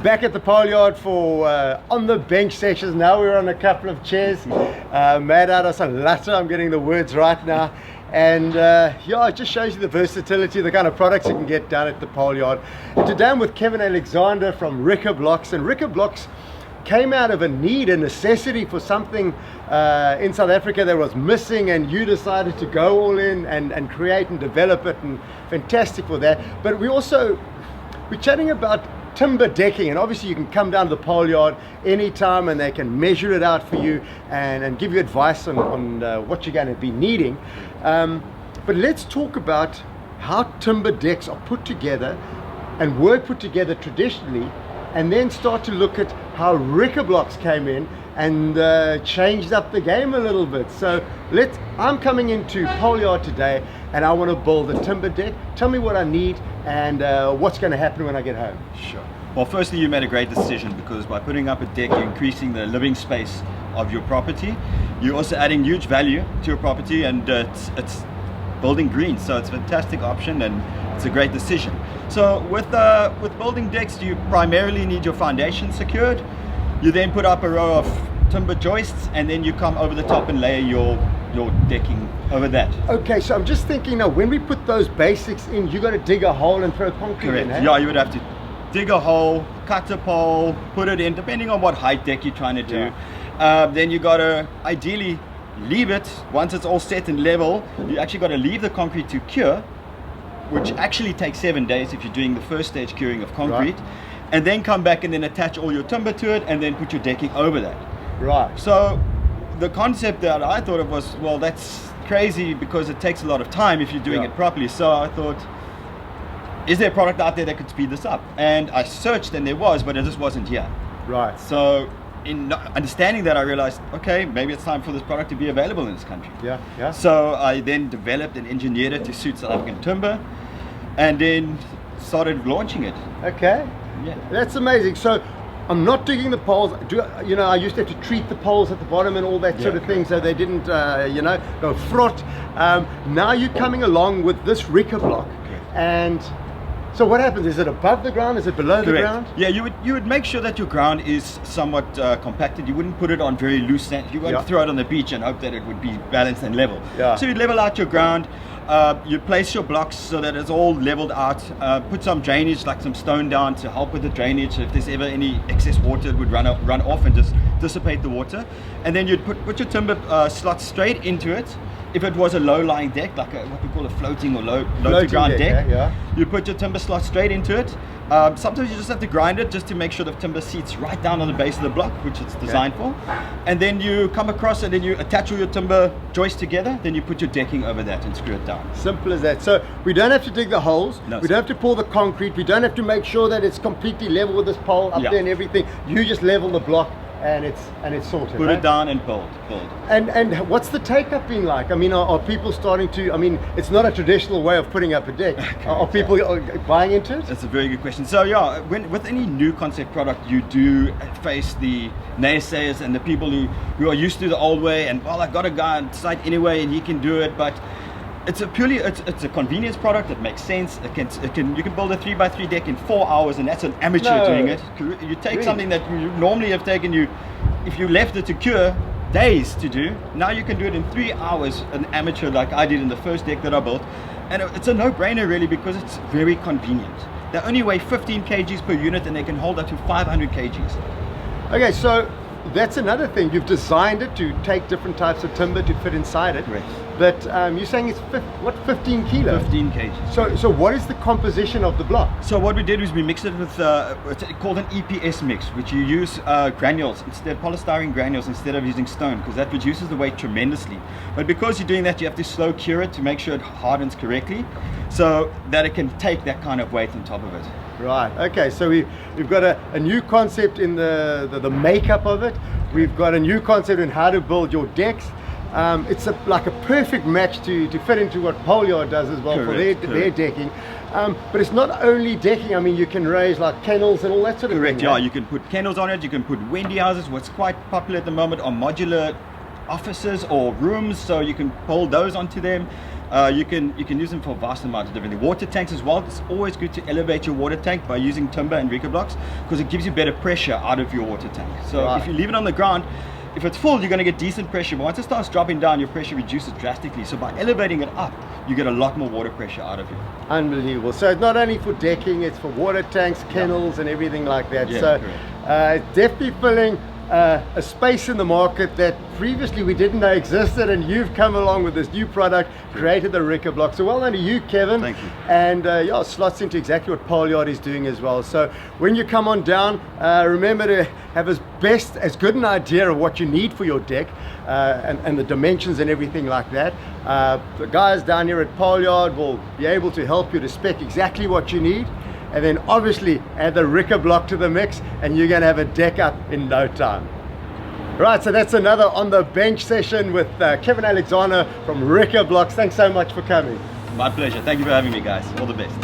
Back at the pole yard for on the bench sessions. Now we're on a couple of chairs. Made out of some latte, I'm getting the words right now. And yeah, it just shows you the versatility, the kind of products you can get down at the pole yard. And today I'm with Kevin Alexander from Rika Blocks, and Rika Blocks came out of a need, a necessity for something in South Africa that was missing, and you decided to go all in and create and develop it, and fantastic for that. But we're chatting about timber decking, and obviously you can come down to the pole yard anytime and they can measure it out for you and give you advice on what you're going to be needing. But let's talk about how timber decks are put together and were put together traditionally, and then start to look at how Ricoblox came in and changed up the game a little bit. So I'm coming into pole yard today and I want to build a timber deck. Tell me what I need and what's going to happen when I get home. Sure. Well, firstly, you made a great decision, because by putting up a deck, you're increasing the living space of your property. You're also adding huge value to your property, and it's building green, so it's a fantastic option and it's a great decision. So with building decks, you primarily need your foundation secured. You then put up a row of timber joists, and then you come over the top and layer your decking over that. Okay, so I'm just thinking now, when we put those basics in, you got to dig a hole and throw concrete Correct. in, eh? Yeah, you would have to dig a hole, cut a pole, put it in, depending on what height deck you're trying to do. Yeah. Then you got to ideally leave it, once it's all set and level, you actually got to leave the concrete to cure, which actually takes 7 days if you're doing the first stage curing of concrete. Right. And then come back and then attach all your timber to it, and then put your decking over that. Right. So the concept that I thought of was, well, that's crazy because it takes a lot of time if you're doing it properly. So I thought, is there a product out there that could speed this up? And I searched and there was, but it just wasn't here. Right. So in understanding that, I realized, okay, maybe it's time for this product to be available in this country. Yeah, yeah. So I then developed and engineered it to suit South African timber, and then started launching it. Okay. Yeah. That's amazing. So I'm not digging the poles. I used to have to treat the poles at the bottom and all that sort of thing, so they didn't, go fraught. Now you're coming along with this Rika block, and so what happens? Is it above the ground? Is it below the ground? Yeah, you would make sure that your ground is somewhat compacted. You wouldn't put it on very loose sand. You wouldn't throw it on the beach and hope that it would be balanced and level. Yeah. So you'd level out your ground. You place your blocks so that it's all leveled out. Put some drainage, like some stone down, to help with the drainage. If there's ever any excess water, it would run off and just dissipate the water. And then you'd put your timber slots straight into it. If it was a low-lying deck, like what we call a floating or low-to-ground deck, you put your timber slot straight into it. Sometimes you just have to grind it just to make sure the timber seats right down on the base of the block, which it's designed for. And then you come across and then you attach all your timber joists together. Then you put your decking over that and screw it down. Simple as that. So we don't have to dig the holes. No, we don't have to pour the concrete. We don't have to make sure that it's completely level with this pole up there and everything. You just level the block, and it's sorted. Put it down and build. And what's the take-up been like? I mean, are people starting to, I mean, it's not a traditional way of putting up a deck. Are people buying into it? That's a very good question. So yeah, with any new concept product, you do face the naysayers and the people who are used to the old way, and, well, I got a guy on site anyway and he can do it. But it's a convenience product. It makes sense. You can build a 3x3 deck in 4 hours, and that's an amateur doing it. You take something that you normally have taken you, if you left it to cure, days to do. Now you can do it in 3 hours, an amateur, like I did in the first deck that I built. And it's a no-brainer really, because it's very convenient. They only weigh 15 kgs per unit, and they can hold up to 500 kgs. Okay, so that's another thing. You've designed it to take different types of timber to fit inside it. Correct. But you're saying it's 15 kilos? 15 kgs. So what is the composition of the block? So what we did was we mixed it with what's called an EPS mix, which you use granules instead, polystyrene granules instead of using stone, because that reduces the weight tremendously. But because you're doing that, you have to slow cure it to make sure it hardens correctly, so that it can take that kind of weight on top of it. Right. Okay. So we've got a new concept in the makeup of it. We've got a new concept in how to build your decks. It's like a perfect match to fit into what pole yard does as well. Correct, for their decking. But it's not only decking. I mean, you can raise like kennels and all that sort of thing. Correct. Yeah, you can put kennels on it. You can put Wendy houses. What's quite popular at the moment are modular offices or rooms, so you can pull those onto them. You can use them for a vast amount of different things. Water tanks as well. It's always good to elevate your water tank by using timber and Ricoblox, because it gives you better pressure out of your water tank. So Right. if you leave it on the ground, if it's full, you're going to get decent pressure, but once it starts dropping down, your pressure reduces drastically. So by elevating it up, you get a lot more water pressure out of it. Unbelievable. So it's not only for decking, it's for water tanks, kennels, and everything like that. Yeah, So correct. it's definitely filling a space in the market that previously we didn't know existed, and you've come along with this new product, created the Ricoblox. So well done to you, Kevin. Thank you. And yeah, slots into exactly what Pole Yard is doing as well. So when you come on down, remember to have as good an idea of what you need for your deck, and the dimensions and everything like that. The guys down here at Pole Yard will be able to help you to spec exactly what you need. And then obviously add the Rika Block to the mix, and you're going to have a deck up in no time. Right, so that's another On the Bench session with Kevin Alexander from Rika Block. Thanks so much for coming. My pleasure. Thank you for having me, guys. All the best.